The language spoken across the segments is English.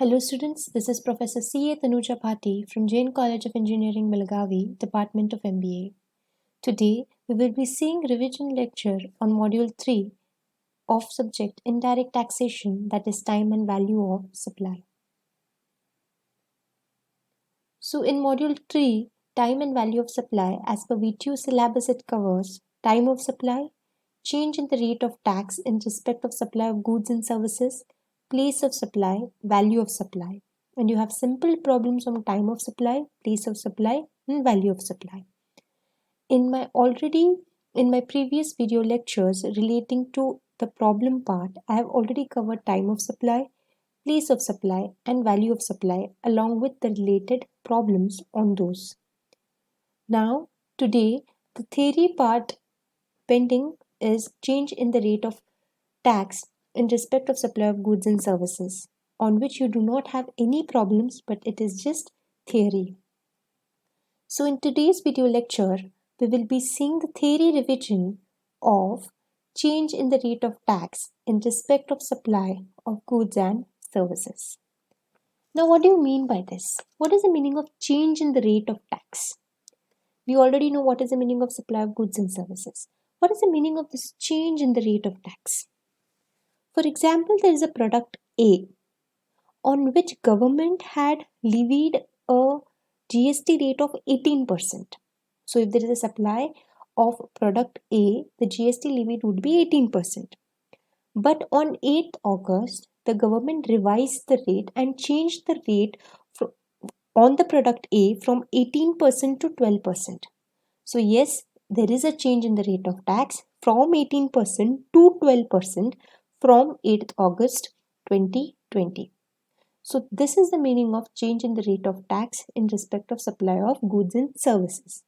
Hello students, this is Professor C.A. Tanuja Bhati from Jain College of Engineering, Belagavi, Department of MBA. Today, we will be seeing revision lecture on Module 3 of subject Indirect Taxation, that is time and value of supply. So in Module 3, time and value of supply, as per VTU syllabus it covers time of supply, change in the rate of tax in respect of supply of goods and services, place of supply, value of supply. And you have simple problems on time of supply, place of supply, and value of supply. In my previous video lectures relating to the problem part, I have already covered time of supply, place of supply, and value of supply along with the related problems on those. Now, today, the theory part pending is change in the rate of tax in respect of supply of goods and services, on which you do not have any problems, but it is just theory. So in today's video lecture, we will be seeing the theory revision of change in the rate of tax in respect of supply of goods and services. Now, what do you mean by this? What is the meaning of change in the rate of tax? We already know what is the meaning of supply of goods and services. What is the meaning of this change in the rate of tax? For example, there is a product A on which government had levied a GST rate of 18%. So if there is a supply of product A, the GST levied would be 18%. But on 8th August, the government revised the rate and changed the rate on the product A from 18% to 12%. So yes, there is a change in the rate of tax from 18% to 12% from 8th August 2020. So this is the meaning of change in the rate of tax in respect of supply of goods and services.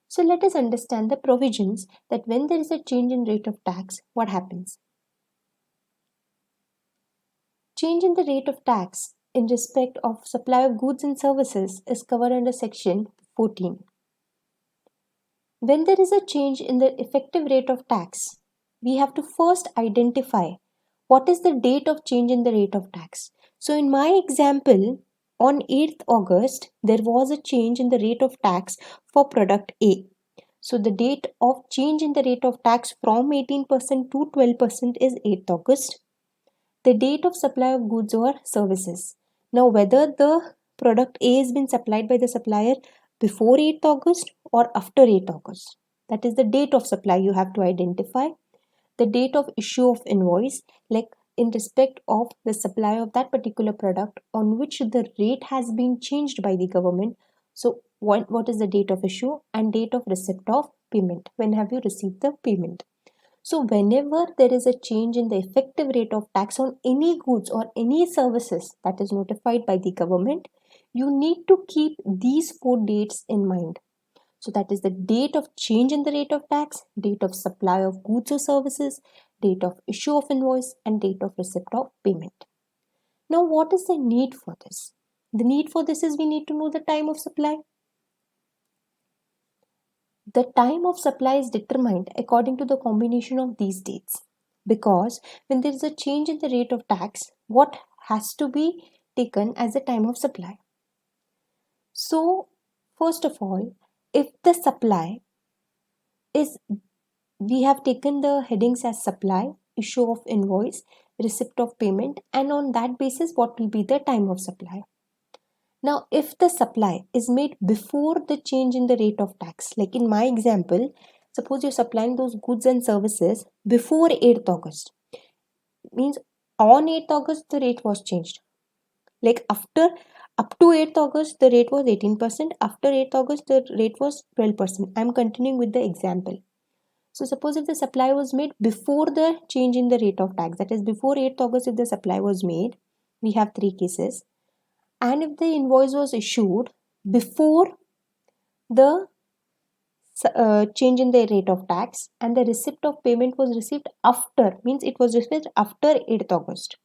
So let us understand the provisions that when there is a change in rate of tax, what happens? Change in the rate of tax in respect of supply of goods and services is covered under section 14. When there is a change in the effective rate of tax, we have to first identify what is the date of change in the rate of tax. So in my example, on 8th August, there was a change in the rate of tax for product A. So the date of change in the rate of tax from 18% to 12% is 8th August. The date of supply of goods or services. Now whether the product A has been supplied by the supplier before 8th August or after 8th August. That is the date of supply you have to identify. The date of issue of invoice, like in respect of the supply of that particular product on which the rate has been changed by the government. So what is the date of issue and date of receipt of payment? When have you received the payment? So whenever there is a change in the effective rate of tax on any goods or any services that is notified by the government, you need to keep these 4 dates in mind. So that is the date of change in the rate of tax, date of supply of goods or services, date of issue of invoice, and date of receipt of payment. Now what is the need for this? The need for this is we need to know the time of supply. The time of supply is determined according to the combination of these dates, because when there is a change in the rate of tax, what has to be taken as the time of supply? So first of all, if the supply is, we have taken the headings as supply, issue of invoice, receipt of payment, and on that basis what will be the time of supply. Now, if the supply is made before the change in the rate of tax, like in my example, suppose you're supplying those goods and services before 8th August, means on 8th August the rate was changed. Like after, up to 8th August the rate was 18%, after 8th August the rate was 12%. I'm continuing with the example. So suppose if the supply was made before the change in the rate of tax, that is before 8th August if the supply was made, we have 3 cases. And if the invoice was issued before the change in the rate of tax and the receipt of payment was received after, means it was received after 8th August.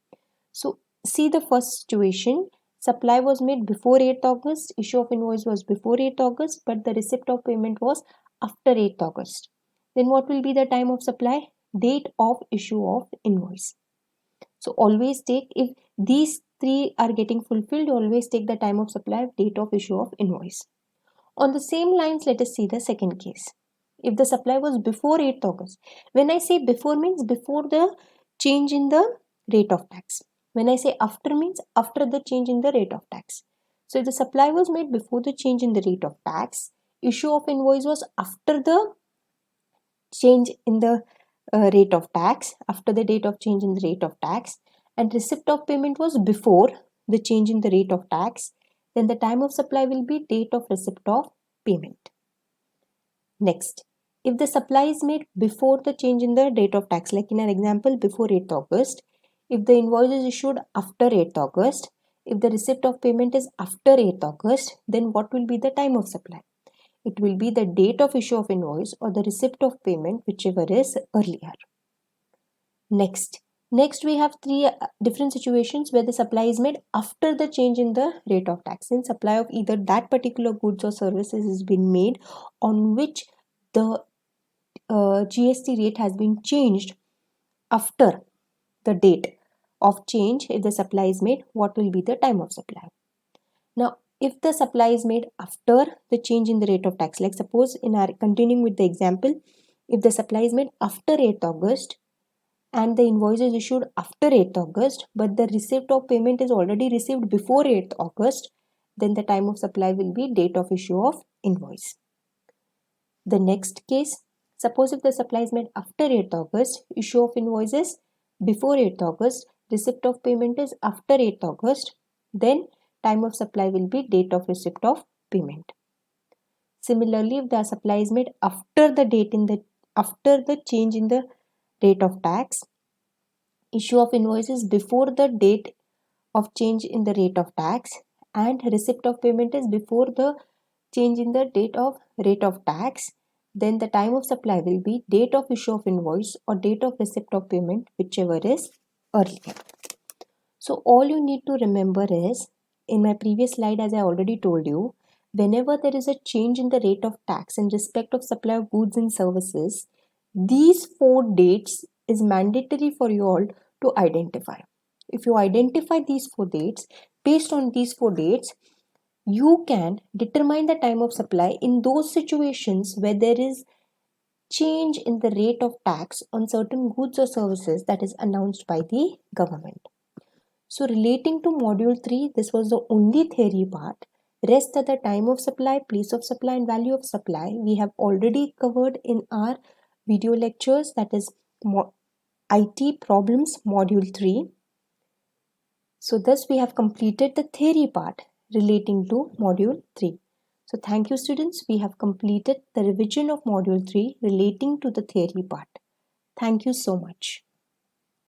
So see the first situation, supply was made before 8th August, issue of invoice was before 8th August, but the receipt of payment was after 8th August. Then what will be the time of supply? Date of issue of invoice. So always take, if these three are getting fulfilled, always take the time of supply of date of issue of invoice. On the same lines, let us see the second case. If the supply was before 8th August, when I say before means before the change in the rate of tax. When I say after means after the change in the rate of tax. So if the supply was made before the change in the rate of tax, issue of invoice was after the change in the rate of tax, after the date of change in the rate of tax, and receipt of payment was before the change in the rate of tax, then the time of supply will be date of receipt of payment. Next, if the supply is made before the change in the date of tax, like in our example before 8th August, if the invoice is issued after 8th August, if the receipt of payment is after 8th August, then what will be the time of supply? It will be the date of issue of invoice or the receipt of payment, whichever is earlier. Next we have three different situations where the supply is made after the change in the rate of tax. Since supply of either that particular goods or services has been made on which the GST rate has been changed after the date of change, if the supply is made, what will be the time of supply? Now, if the supply is made after the change in the rate of tax, like suppose in our continuing with the example, if the supply is made after 8th August and the invoice is issued after 8th August, but the receipt of payment is already received before 8th August, then the time of supply will be date of issue of invoice. The next case, suppose if the supply is made after 8th August, issue of invoices before 8th August, receipt of payment is after 8th August, then time of supply will be date of receipt of payment. Similarly, if the supply is made after the change in the rate of tax, issue of invoices before the date of change in the rate of tax, and receipt of payment is before the change in the date of rate of tax, then the time of supply will be date of issue of invoice or date of receipt of payment, whichever is earlier. So all you need to remember is, in my previous slide as I already told you, whenever there is a change in the rate of tax in respect of supply of goods and services, these 4 dates is mandatory for you all to identify. If you identify these 4 dates, based on these 4 dates, you can determine the time of supply in those situations where there is change in the rate of tax on certain goods or services that is announced by the government. So relating to module 3, this was the only theory part. Rest at the time of supply, place of supply and value of supply we have already covered in our video lectures, that is IT problems module 3. So thus we have completed the theory part relating to module 3. So thank you students, we have completed the revision of module 3 relating to the theory part. Thank you so much.